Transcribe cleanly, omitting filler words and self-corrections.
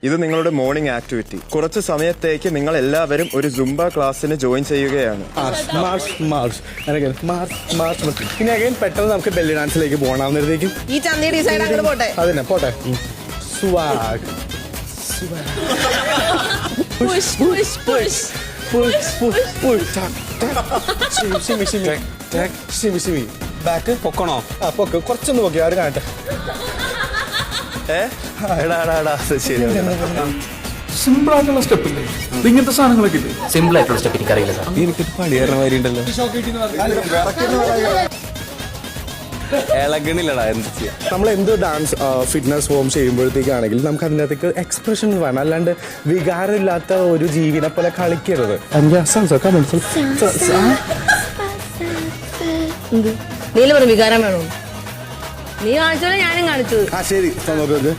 ഇത് നിങ്ങളുടെ morning activity. കുറച്ച് സമയത്തേക്ക് നിങ്ങൾ എല്ലാവരും ഒരു സുംബ ക്ലാസ്സിന് ജോയിൻ ചെയ്യുകയാണ്. പിന്നെ അഗൈൻ പെട്ടെന്ന് നമുക്ക് ബെല്ലി ഡാൻസിലേക്ക് പോകണമെന്നേക്കും ഈ ചന്തയുടെ സൈഡ് അങ്ങോട്ട് പോട്ടെ. അതിനെ പോട്ടെ. Swag push push push back പൊക്കണോ? ആ പൊക്ക്, കുറച്ചൊന്ന് പൊക്കി ആര് കാണട്ടെ. സിമ്പിൾ ആയിട്ടുള്ള സ്റ്റെപ്പ് ഇല്ലേ ഇങ്ങനത്തെ സാധനങ്ങളൊക്കെ ഇല്ലേ? സിമ്പിൾ ആയിട്ടുള്ള സ്റ്റെപ്പ് എനിക്കറിയില്ല സാർ. എനിക്കൊരു പണിയേറ മാതിരി ഉണ്ടല്ലോ. ഇളകണില്ലടാ, എന്ത് ചെയ്യാം. നമ്മൾ എന്ത് ഡാൻസ് ഫിറ്റ്നസ് ഫോം ചെയ്യുമ്പോഴത്തേക്കാണെങ്കിൽ നമുക്ക് അതിനകത്തേക്ക് എക്സ്പ്രഷൻ വേണം, അല്ലാണ്ട് വികാരമില്ലാത്ത ഒരു ജീവിനെ പോലെ കളിക്കരുത്. നീല പറഞ്ഞു വികാരം വേണോ? നീ കാണിച്ചോളെ ഞാനും കാണിച്ചു. ആ ശരി, നോക്ക്